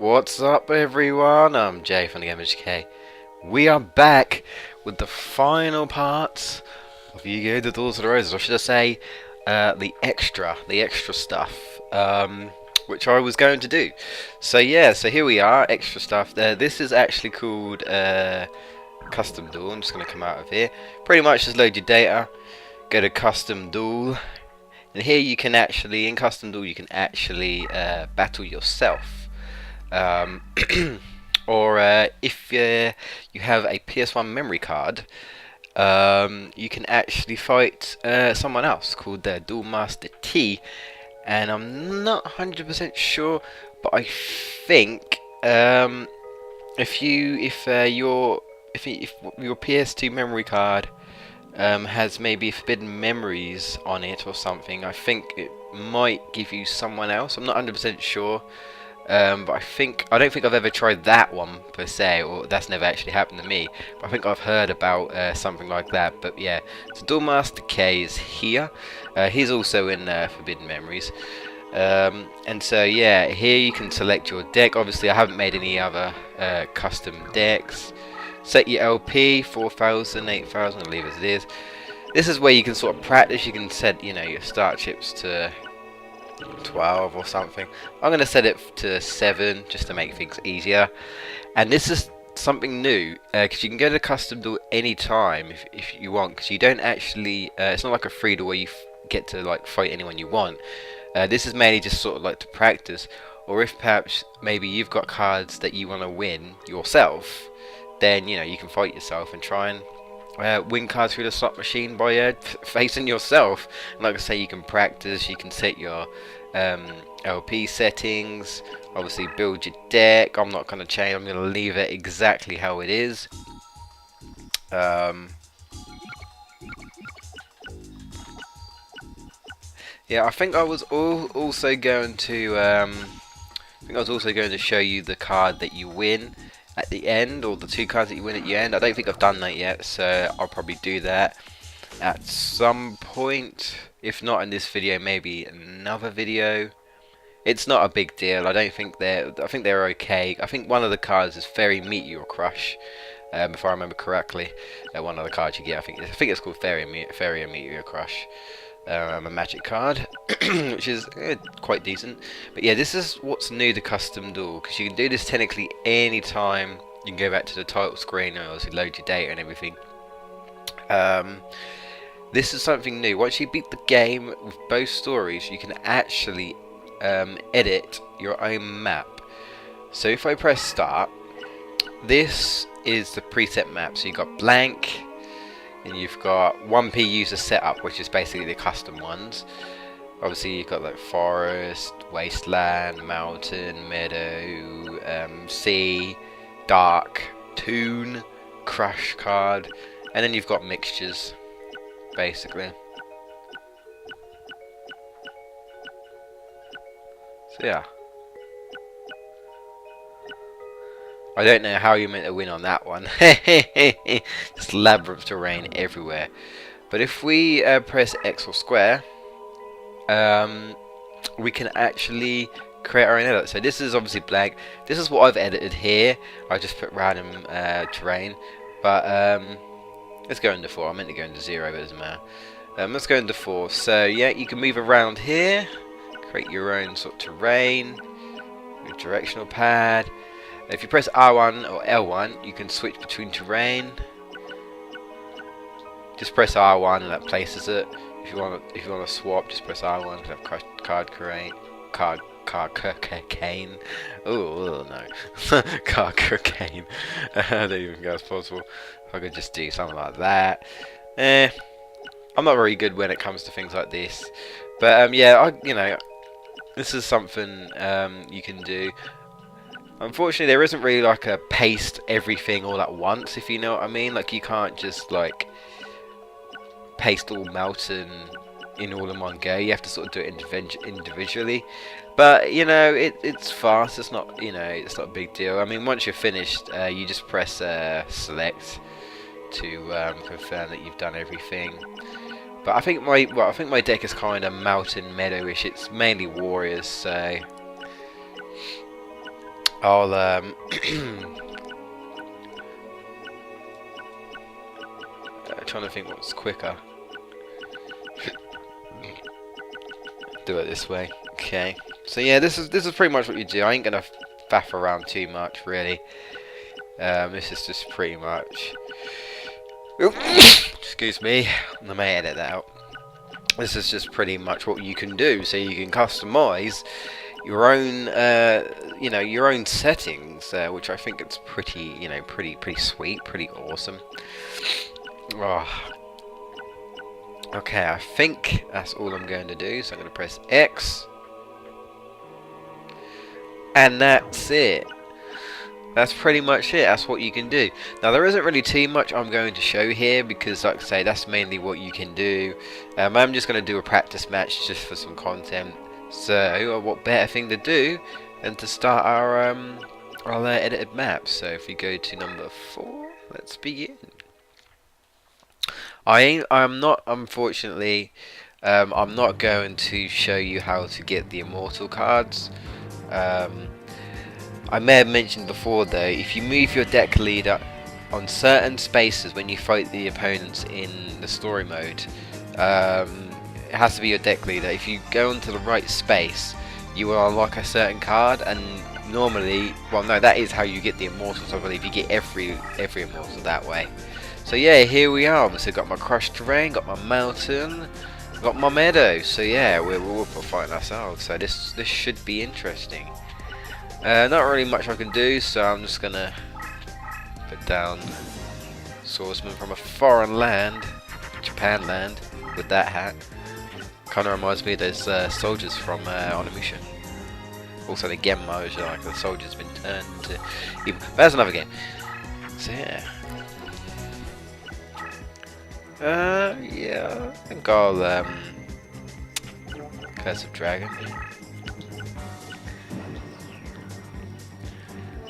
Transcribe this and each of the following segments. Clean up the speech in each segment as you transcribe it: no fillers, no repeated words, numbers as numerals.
What's up, everyone? I'm Jay from the MHK. We are back with the final parts of Yu-Gi-Oh! The Duels of the Roses, or should I say, the extra stuff, which I was going to do. So yeah, so here we are, extra stuff. This is actually called Custom Duel. I'm just going to come out of here. Pretty much just load your data, go to Custom Duel, and here you can actually, in Custom Duel, you can actually battle yourself. Or if you have a PS1 memory card, you can actually fight someone else called the Duel Master T, and I'm not 100% sure, but I think if your PS2 memory card has maybe forbidden memories on it or something, I think it might give you someone else. I'm not 100% sure. But I don't think I've ever tried that one per se, or that's never actually happened to me. But I think I've heard about something like that. But yeah, so Duel Master K is here. He's also in Forbidden Memories. And so yeah, here you can select your deck. Obviously, I haven't made any other custom decks. Set your LP 4,000, 8,000. I'll leave it as it is. This is where you can sort of practice. You can set, your start chips to 12 or something. I'm going to set it to 7 just to make things easier. And this is something new because you can go to Custom Duel anytime if you want, because you don't actually it's not like a free duel where you get to like fight anyone you want. This is mainly just sort of like to practice, or if perhaps maybe you've got cards that you want to win yourself, then you can fight yourself and try and win cards through the slot machine by facing yourself. And like I say, you can practice, you can set your LP settings, obviously build your deck. I'm not going to change, I'm going to leave it exactly how it is. Yeah, I think I was also going to show you the card that you win at the end, or the 2 cards that you win at the end. I don't think I've done that yet, so I'll probably do that at some point. If not in this video, maybe another video. It's not a big deal. I think they're okay. I think one of the cards is Fairy Meteor Crush, if I remember correctly. One of the cards you get, I think it's called Fairy Meteor Crush. A magic card, which is quite decent. But yeah, this is what's new to Custom Duel, because you can do this technically anytime. You can go back to the title screen and obviously load your data and everything. This is something new. Once you beat the game with both stories, you can actually edit your own map. So if I press start, this is the preset map. So you've got blank, and you've got 1P user setup, which is basically the custom ones. Obviously you've got like forest, wasteland, mountain, meadow, sea, dark, toon, crash card, and then you've got mixtures, basically. So yeah, I don't know how you're meant to win on that one. Just labyrinth terrain everywhere. But if we press X or square, we can actually create our own edit. So this is obviously blank. This is what I've edited here. I just put random terrain. But let's go into 4. I meant to go into 0, but it doesn't matter. Let's go into 4. So yeah, you can move around here. Create your own sort of terrain. Your directional pad. If you press R1 or L1, you can switch between terrain. Just press R1 and that places it. If you want to swap, just press R1 to have card cocaine. Oh no, card cocaine. I don't even think that's possible. If I could just do something like that. I'm not very good when it comes to things like this, but yeah, this is something you can do. Unfortunately, there isn't really like a paste everything all at once, if you know what I mean. Like, you can't just like paste all mountain in all in one go. You have to sort of do it individually. But it's fast. It's not it's not a big deal. I mean, once you're finished, you just press select to confirm that you've done everything. But I think my deck is kind of mountain meadowish. It's mainly warriors, so I'll trying to think what's quicker. Do it this way. Okay. So yeah, this is pretty much what you do. I ain't gonna faff around too much, really. This is just pretty much. Excuse me. I may edit that out. This is just pretty much what you can do. So you can customize your own, you know, your own settings, which I think it's pretty, you know, pretty sweet, pretty awesome. Oh. Okay, I think that's all I'm going to do. So I'm going to press X, and that's it. That's pretty much it. That's what you can do. Now, there isn't really too much I'm going to show here because, like I say, that's mainly what you can do. I'm just going to do a practice match just for some content. So, what better thing to do than to start our edited map? So, if we go to number 4, let's begin. I'm not, unfortunately, I'm not going to show you how to get the Immortal Cards. I may have mentioned before though, if you move your deck leader on certain spaces when you fight the opponents in the story mode, it has to be your deck leader. If you go into the right space, you will unlock a certain card, and normally, well no, that is how you get the Immortals, I believe. You get every Immortal that way. So yeah, here we are. So got my crushed terrain, got my mountain, got my meadow. So yeah, we're fighting ourselves. So this should be interesting. Not really much I can do, so I'm just gonna put down swordsman from a foreign land, Japan land, with that hat. Kinda reminds me of those soldiers from Onimusha. Also the Genma, which are like the soldiers been turned into evil. But that's another game. So yeah. Yeah, I think I'll Curse of Dragon.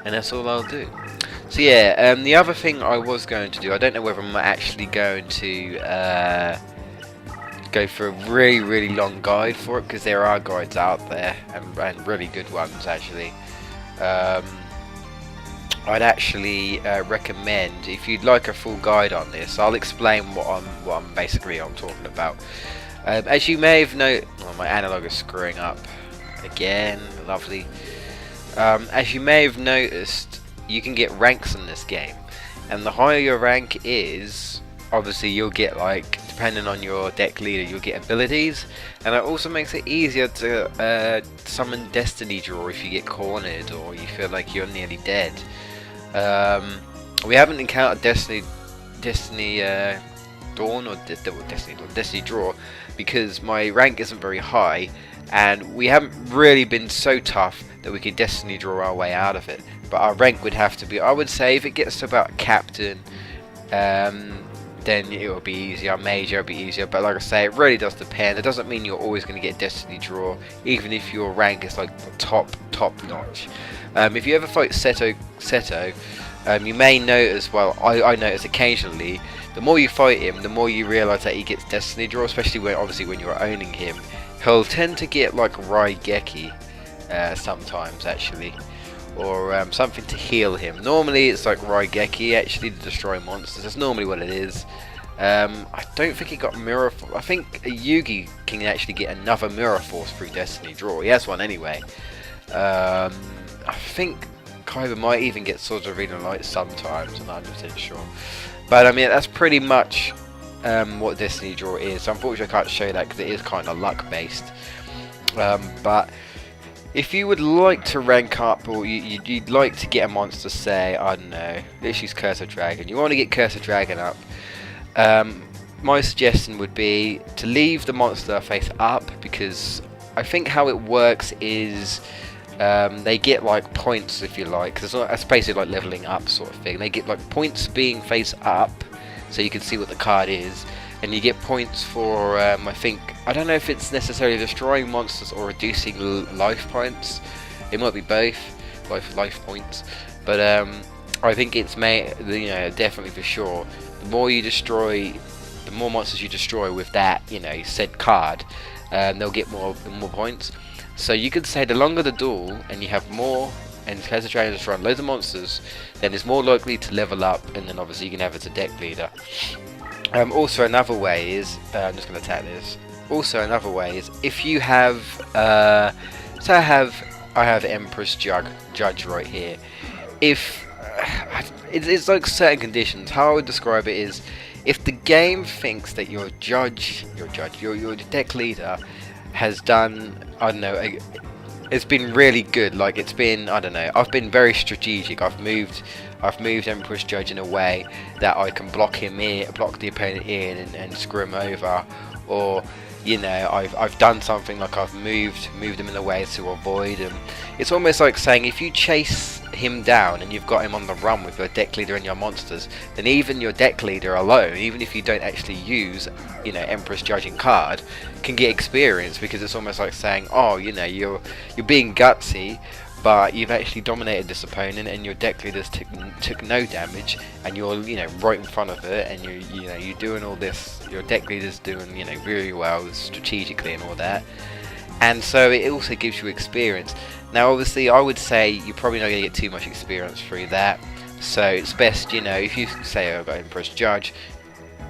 And that's all I'll do. So yeah, the other thing I was going to do, I don't know whether I'm actually going to go for a really long guide for it, because there are guides out there, and really good ones actually. I'd actually recommend, if you'd like a full guide on this, I'll explain what I'm basically talking about. As you may have noticed, well, my analog is screwing up again. Lovely. As you may have noticed, you can get ranks in this game, and the higher your rank is, obviously you'll get, like, depending on your deck leader, you'll get abilities, and it also makes it easier to summon Destiny Draw if you get cornered or you feel like you're nearly dead. We haven't encountered Destiny Dawn or Destiny Draw because my rank isn't very high, and we haven't really been so tough that we could Destiny Draw our way out of it. But our rank would have to be, I would say, if it gets to about Captain, then it will be easier. Major will be easier, but like I say, it really does depend. It doesn't mean you're always going to get Destiny Draw, even if your rank is like top notch. If you ever fight Seto, you may notice, well, I notice occasionally, the more you fight him, the more you realise that he gets Destiny Draw, especially when you're owning him. He'll tend to get like Raigeki sometimes actually, or something to heal him. Normally it's like Raigeki actually to destroy monsters. That's normally what it is. I don't think he got Mirror Force. I think Yugi can actually get another Mirror Force through Destiny Draw. He has one anyway. I think Kaiba might even get Swords of Arena Light sometimes, I'm not 100% sure. But I mean, that's pretty much what Destiny Draw is. Unfortunately I can't show that because it is kind of luck based. But if you would like to rank up, or you'd like to get a monster, say, I don't know, let's use Curse of Dragon. You want to get Curse of Dragon up. My suggestion would be to leave the monster face up, because I think how it works is they get like points, if you like, because it's basically like leveling up sort of thing. They get like points being face up, so you can see what the card is, and you get points for I don't know if it's necessarily destroying monsters or reducing life points. It might be both, life points, but I think it's definitely for sure. The more you destroy, the more monsters you destroy with that said card, they'll get more points. So you could say the longer the duel and you have more and has a strategy to run loads of monsters, then it's more likely to level up, and then obviously you can have it as a deck leader. Also another way is, I'm just going to attack this. Also another way is if you have, so I have Empress Judge right here. If it's like certain conditions. How I would describe it is, if the game thinks that your deck leader has done, I don't know, it's been really good. Like it's been, I don't know, I've been very strategic. I've moved Empress Judge in a way that I can block him in, block the opponent in, and screw him over, or you know, I've done something like I've moved him in a way to avoid him. It's almost like saying if you chase him down and you've got him on the run with your deck leader and your monsters, then even your deck leader alone, even if you don't actually use, you know, Empress Judging card, can get experience, because it's almost like saying, oh, you know, you're being gutsy, but you've actually dominated this opponent and your deck leaders took no damage, and you're, you know, right in front of it, and you're doing all this, your deck leader's doing, you know, really well strategically and all that. And so it also gives you experience. Now obviously I would say you're probably not going to get too much experience through that, so it's best, you know, if you say, oh, I've got Empress Judge,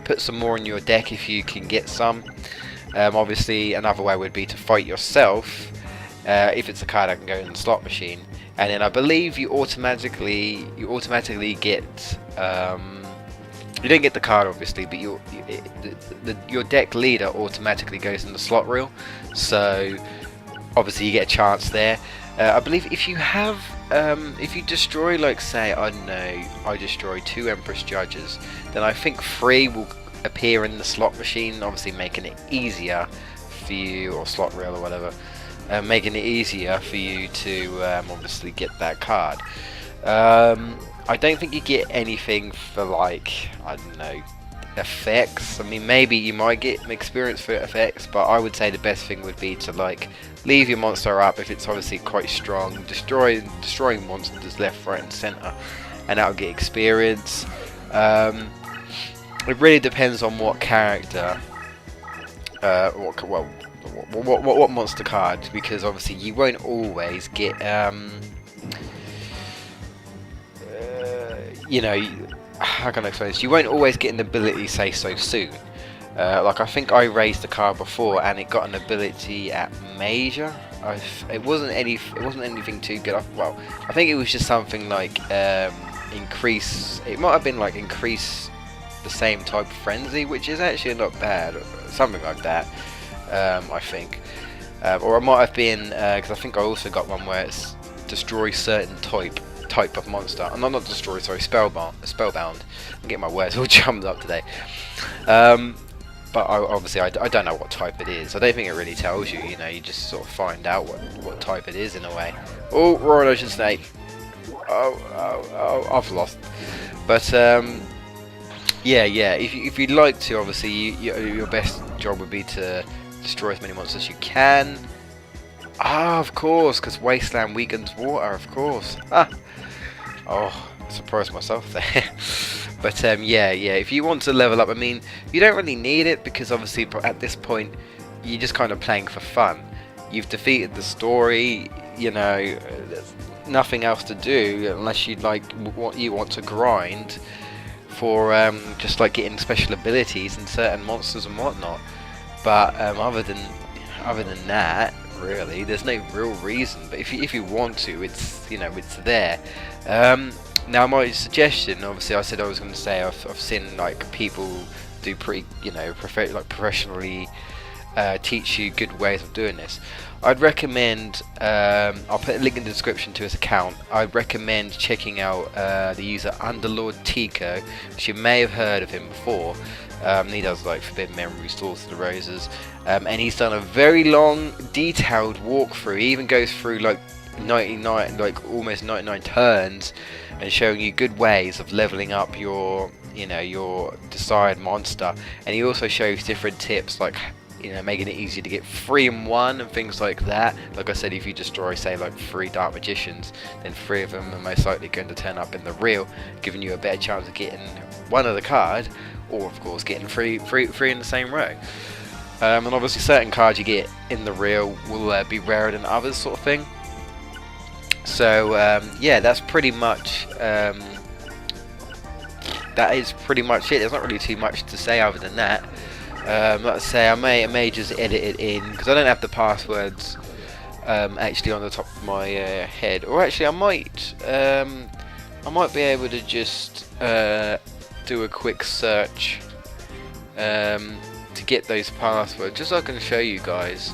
put some more in your deck if you can get some. Obviously another way would be to fight yourself, if it's a card that can go in the slot machine, and then I believe you automatically get, you don't get the card obviously, but your deck leader automatically goes in the slot reel, so obviously you get a chance there. I believe if you have, if you destroy, like say, I don't know, I destroy 2 Empress Judges, then I think 3 will appear in the slot machine, obviously making it easier for you, or slot reel or whatever, making it easier for you to obviously get that card. I don't think you get anything for, like, I don't know, effects. I mean, maybe you might get an experience for effects, but I would say the best thing would be to, like, leave your monster up if it's obviously quite strong, destroying monsters left, right and centre, and that'll get experience. It really depends on what character, what monster card, because obviously you won't always get, you know, how can I explain this? You won't always get an ability, say, so soon. Like I think I raised the card before, and it got an ability at Major. It wasn't anything too good. Well, I think it was just something like increase. It might have been like increase the same type of frenzy, which is actually not bad. Something like that. I think, or it might have been because I think I also got one where it's destroy certain type of monster. No, not destroy, sorry, spellbound. I'm getting my words all jumbled up today. But obviously I don't know what type it is. I don't think it really tells you. You know, you just sort of find out what type it is in a way. Oh, Royal Ocean Snake. Oh, I've lost. But yeah. If you'd like to, obviously your best job would be to destroy as many monsters as you can. Ah, of course, because Wasteland weakens water, of course. Oh, I surprised myself there. But yeah, if you want to level up, I mean, you don't really need it, because obviously at this point you're just kind of playing for fun. You've defeated the story, you know, there's nothing else to do unless you'd like what you want to grind for just like getting special abilities and certain monsters and whatnot. But other than that, really, there's no real reason. But if you want to, it's, you know, it's there. Now my suggestion, obviously I said I was going to say I've seen like people do pretty, you know, professionally teach you good ways of doing this. I'd recommend, I'll put a link in the description to his account. I'd recommend checking out the user Underlord Tico, which you may have heard of him before. He does like Forbidden Memories, Swords to the Roses, and he's done a very long, detailed walkthrough. He even goes through like 99, like almost 99 turns, and showing you good ways of leveling up your, you know, your desired monster. And he also shows different tips, like, you know, making it easier to get 3 in 1 and things like that. Like I said, if you destroy, say, like 3 Dark Magicians, then 3 of them are most likely going to turn up in the reel, giving you a better chance of getting one of the card, or of course getting three in the same row. And obviously certain cards you get in the reel will be rarer than others, sort of thing. So yeah, that's pretty much that is pretty much it. There's not really too much to say other than that. Like I say, I may just edit it in because I don't have the passwords actually on the top of my head. Or actually, I might be able to just do a quick search to get those passwords, just so I can show you guys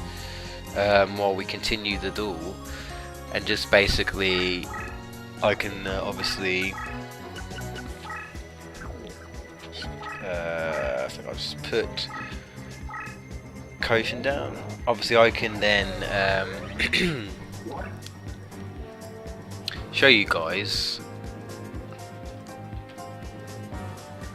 while we continue the duel, and just basically I can obviously. I think I'll just put Caution down. Obviously I can then show you guys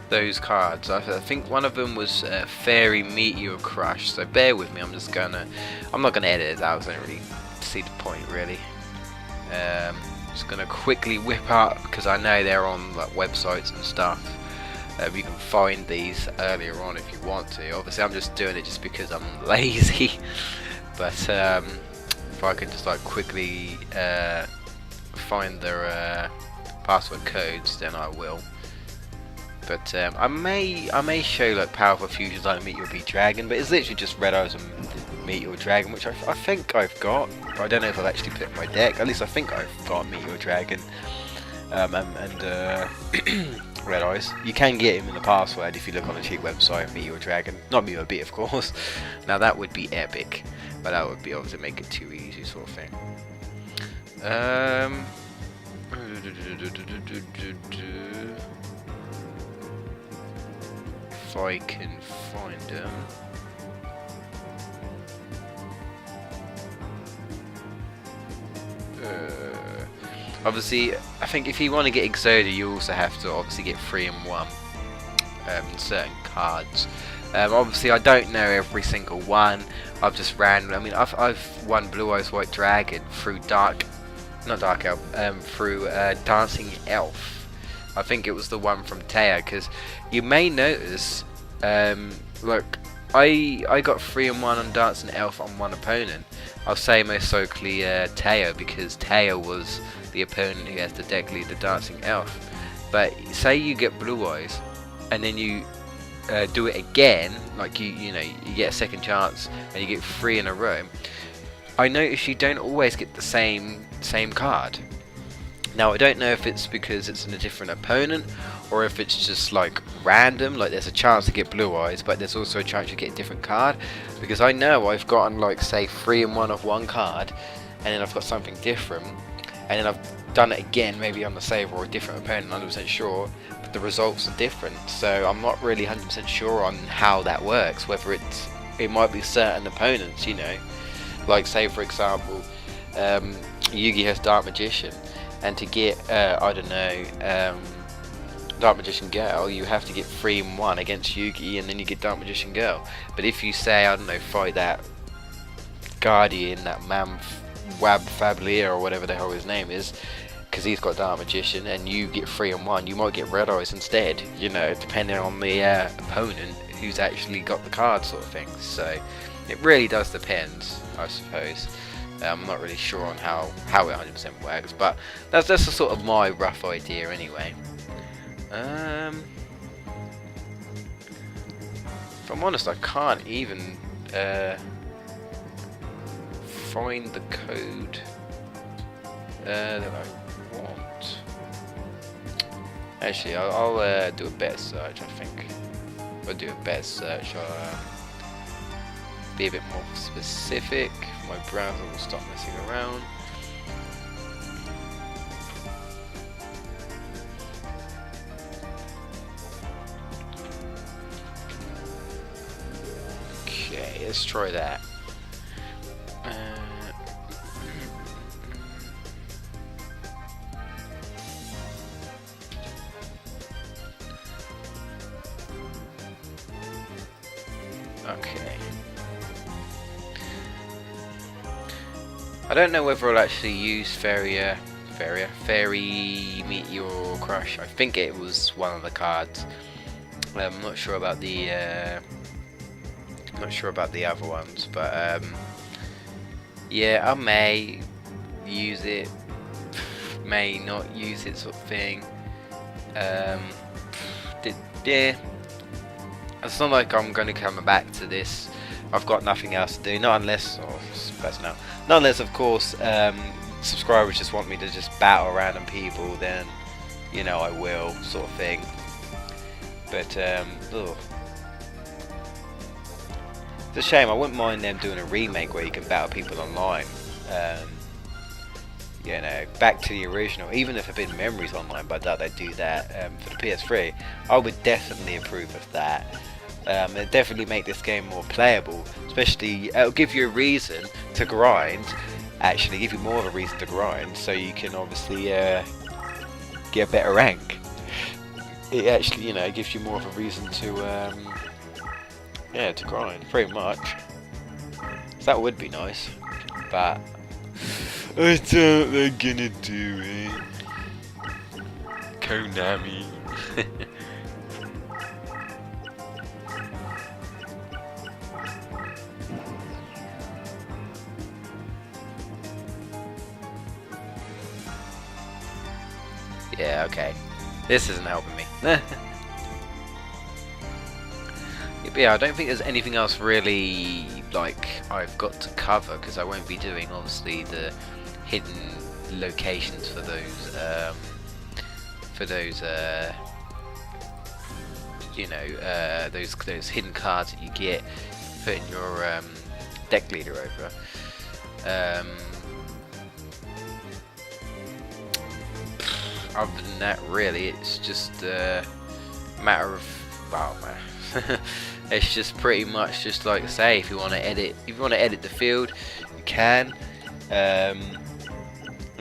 those cards. I think one of them was Fairy Meteor Crush, so bear with me. I'm not gonna edit it out because I don't really see the point really. Just gonna quickly whip up because I know they're on like websites and stuff. You can find these earlier on if you want to. Obviously I'm just doing it just because I'm lazy. But if I can just like quickly find their password codes, then I will. But I may show like powerful fusions like Meteor v Dragon, but it's literally just Red Eyes and Meteor Dragon, which I think I've got. But I don't know if I've actually put in my deck. At least I think I've got Meteor Dragon and Red Eyes. You can get him in the password if you look on a cheap website, Meteor Dragon. Not Meteor B, of course. Now that would be epic, but that would be obviously make it too easy, sort of thing. If I can find them. Obviously, I think if you want to get Exodia, you also have to obviously get 3 in 1 in certain cards. Obviously, I don't know every single one. I've just ran. I mean, I've won Blue Eyes White Dragon through through Dancing Elf. I think it was the one from Taya, because you may notice, look, I got 3 in 1 on Dancing Elf on one opponent. I'll say most likely Taya, because Taya was the opponent who has the deck lead the Dancing Elf. But say you get Blue Eyes and then you do it again, like you get a second chance and you get 3 in a row. I notice you don't always get the same card. Now I don't know if it's because it's in a different opponent or if it's just like random, like there's a chance to get Blue Eyes but there's also a chance you get a different card, because I know I've gotten like say 3 in 1 of one card and then I've got something different, and then I've done it again maybe on the save or a different opponent, 100% sure, but the results are different. So I'm not really 100% sure on how that works, whether it might be certain opponents, like say for example Yugi has Dark Magician, and to get I don't know Dark Magician Girl, you have to get 3 in 1 against Yugi and then you get Dark Magician Girl. But if you say, I don't know, fight that Guardian, that Wab Fablier or whatever the hell his name is, because he's got Dark Magician, and you get 3 in 1, you might get Red Eyes instead, depending on the opponent who's actually got the card, sort of thing. So it really does depend, I suppose. I'm not really sure on how it 100% works, but that's a sort of my rough idea anyway. If I'm honest, I can't even find the code that I want. Actually, I'll do a better search. I think I'll do a better search. I'll be a bit more specific. My browser will stop messing around. Okay, let's try that. Okay. I don't know whether I'll actually use Fairy Meteor Crush. I think it was one of the cards. I'm not sure about the other ones, but yeah, I may use it may not use it, sort of thing. Yeah, it's not like I'm going to come back to this. I've got nothing else to do, not unless, not unless of course subscribers just want me to just battle random people, then you know I will, sort of thing. But ugh. It's a shame. I wouldn't mind them doing a remake where you can battle people online. You know, back to the original. Even if it'd been Memories Online, but I doubt they'd do that. For the PS3, I would definitely approve of that. It'd definitely make this game more playable. Especially, it'll give you a reason to grind. Actually, give you more of a reason to grind, so you can obviously get a better rank. It actually, you know, gives you more of a reason to, yeah, to grind, pretty much. So that would be nice, but I doubt they're gonna do it. Konami. Yeah, okay. This isn't helping me. Yeah, I don't think there's anything else really like I've got to cover, because I won't be doing obviously the hidden locations for those you know, those hidden cards that you get putting your deck leader over. Other than that, really, it's just a matter of, well, it's just pretty much just like I say, if you want to edit the field, you can, and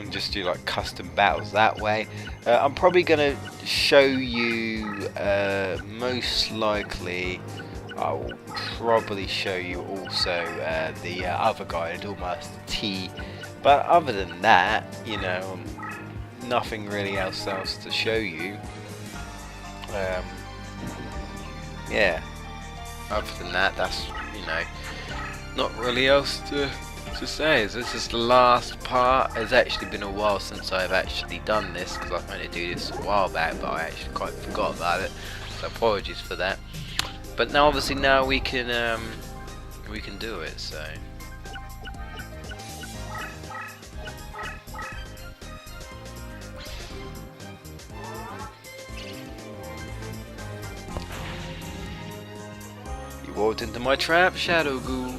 just do like custom battles that way. I'm probably gonna show you, most likely, I will probably show you also the other guy, Duelist T. But other than that, you know, nothing really else to show you. Yeah. Other than that, that's, you know, not really else to say. This is the last part. It's actually been a while since I've actually done this, because I was meant to do this a while back, but I actually quite forgot about it. So apologies for that. But now, obviously, now we can do it. So. Walked into my trap, Shadow Ghoul.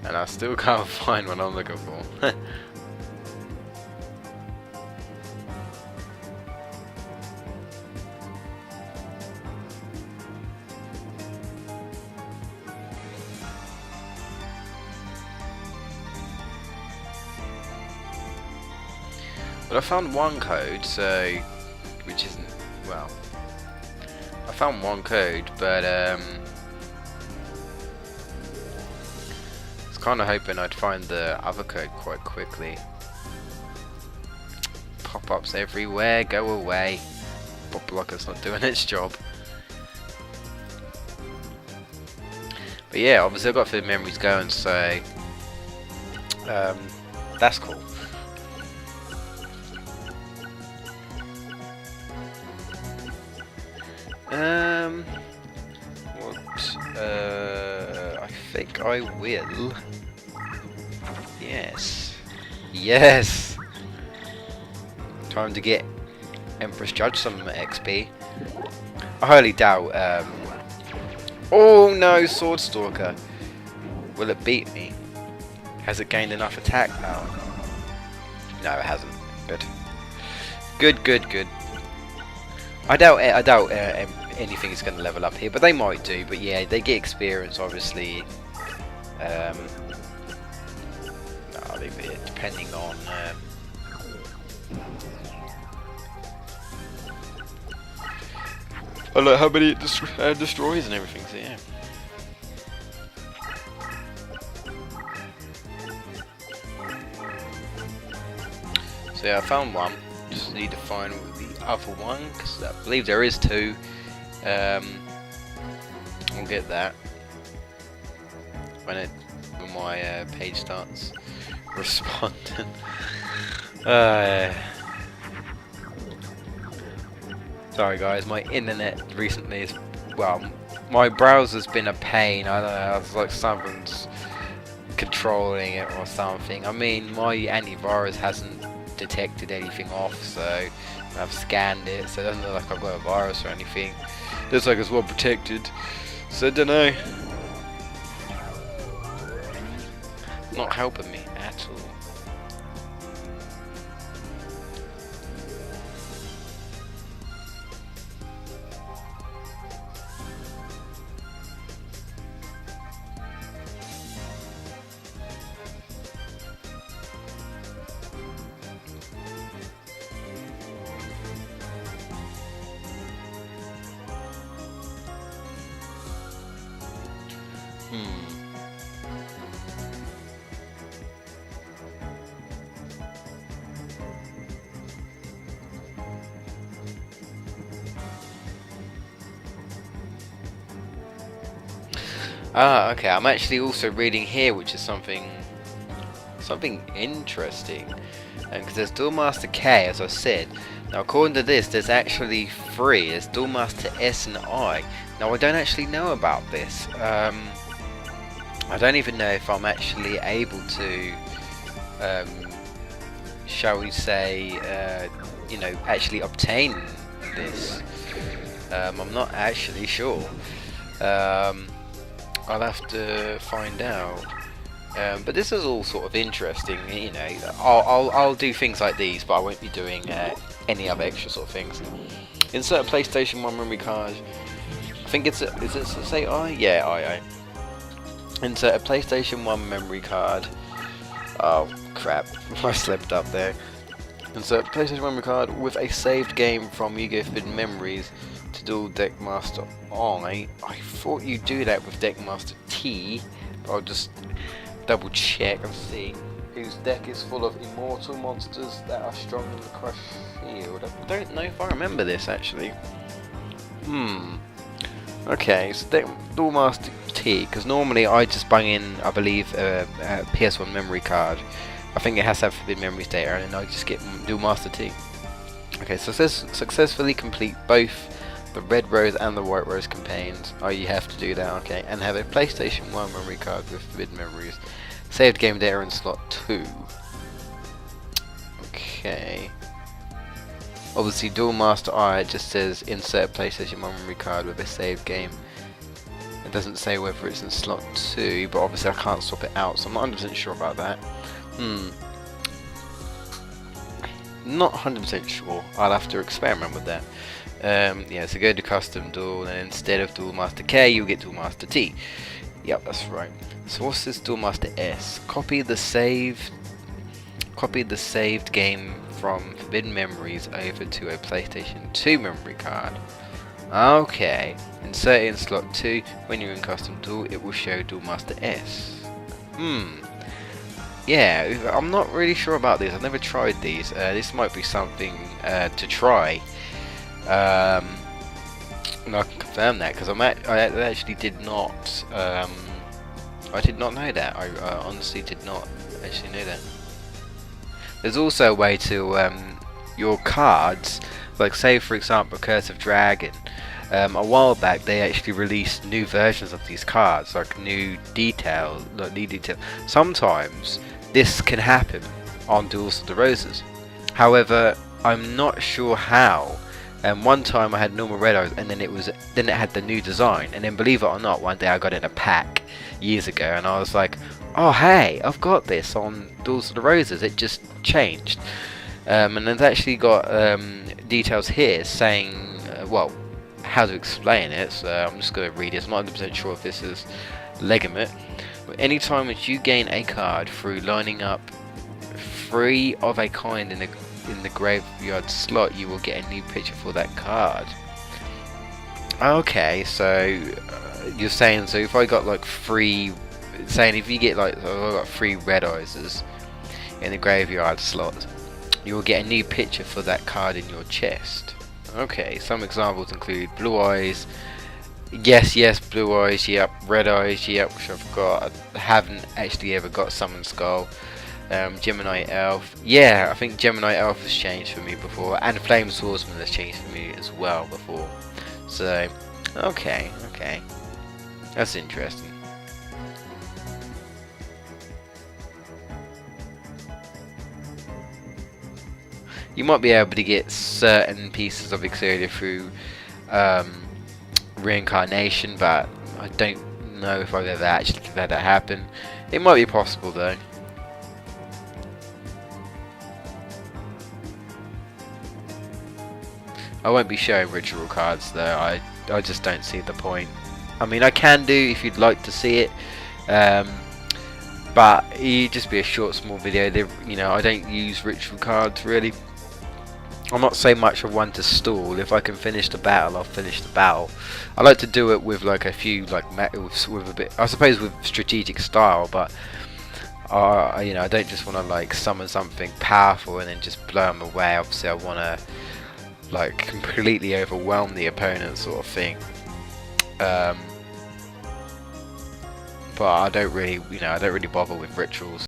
And I still can't find what I'm looking for. But I found one code, so, which isn't, well, I found one code, but I was kind of hoping I'd find the other code quite quickly. Pop-ups everywhere, go away. Bot blocker's not doing its job. But yeah, obviously I've got the memories going, so that's cool. I think I will. Yes. Yes! Time to get Empress Judge some XP. I highly doubt, oh no, Sword Stalker. Will it beat me? Has it gained enough attack now? No, it hasn't. Good. Good. I doubt anything is going to level up here, but they might do. But yeah, they get experience, obviously. I'll leave it depending on. I like how many it destroys and everything. So yeah. So yeah, I found one. Just need to find the other one, because I believe there is two. We'll get that when my page starts responding. Sorry guys, my internet recently is, well, my browser's been a pain. I don't know, it's like something's controlling it or something. I mean, my antivirus hasn't detected anything off, so I've scanned it, so it doesn't look like I've got a virus or anything. Looks like it's well protected, so I don't know. Not helping me at all. Ah, okay. I'm actually also reading here, which is something interesting, because there's Duelmaster K, as I said. Now, according to this, there's actually three. There's Duelmaster S and I. Now, I don't actually know about this. I don't even know if I'm actually able to, shall we say, you know, actually obtain this. I'm not actually sure. I'll have to find out. But this is all sort of interesting, you know. I'll do things like these, but I won't be doing any other extra sort of things. Insert a PlayStation 1 memory card. I think is it say I? Yeah, I. Insert a PlayStation 1 memory card. Oh crap, I slipped up there. Insert a PlayStation 1 memory card with a saved game from Yu-Gi-Oh! Forbidden Memories to Duel Deckmaster I. I thought you'd do that with Deckmaster T, but I'll just double check and see whose deck is full of immortal monsters that are strong in the crush field. I don't know if I remember this actually. Okay, so Duelmaster T, because normally I just bung in, I believe, a PS1 memory card. I think it has to have Forbidden Memories data, and then I just get Duelmaster T. Okay, so it says successfully complete both the red rose and the white rose campaigns. Oh, you have to do that, okay. And have a PlayStation 1 memory card with Forbidden Memories. Saved game data in slot 2. Okay. Obviously, Duelmaster I, it just says insert PlayStation 1 memory card with a saved game. It doesn't say whether it's in slot 2, but obviously I can't swap it out, so I'm not 100% sure about that. Not 100% sure. I'll have to experiment with that. Yeah, so go to custom duel, and instead of Duelmaster K, you'll get Duelmaster T. Yep, that's right. So what's this Duelmaster S? Copy the saved game from Forbidden Memories over to a PlayStation 2 memory card. Okay, insert it in slot 2. When you're in custom duel, it will show Duelmaster S. Yeah, I'm not really sure about this. I've never tried these. This might be something to try. And I can confirm that because I actually did not. I did not know that. I honestly did not actually know that. There's also a way to your cards, like say for example Curse of Dragon. A while back they actually released new versions of these cards, like new detail. Sometimes this can happen on Duels of the Roses. However, I'm not sure how. One time I had normal red eyes, and then it had the new design, and then believe it or not, one day I got it in a pack years ago, and I was like, oh hey, I've got this on Duels of the Roses. It just changed, and it's actually got details here saying, well, how to explain it. So I'm just going to read it. I'm not 100% sure if this is legitimate. But anytime that you gain a card through lining up 3 of a kind in the graveyard slot, you will get a new picture for that card. Okay, so you're saying, so if I got like 3, saying if you get like, I got 3 red eyes in the graveyard slot, you'll get a new picture for that card in your chest. Okay, some examples include Blue Eyes. Yes, Blue Eyes, yep. Red Eyes, yep, which I've got. I haven't actually ever got Summon Skull. Gemini Elf. Yeah, I think Gemini Elf has changed for me before. And Flame Swordsman has changed for me as well before. So, okay. That's interesting. You might be able to get certain pieces of Exodia through reincarnation, but I don't know if I've ever actually had that happen. It might be possible though. I won't be showing ritual cards though. I just don't see the point. I mean, I can do if you'd like to see it, but it'd just be a short, small video. You know, I don't use ritual cards really. I'm not so much of one to stall. If I can finish the battle, I'll finish the battle. I like to do it with like a few, like with a bit, I suppose, with strategic style. But you know, I don't just want to like summon something powerful and then just blow them away. Obviously, I want to like completely overwhelm the opponent, sort of thing. But I don't really, you know, I don't really bother with rituals.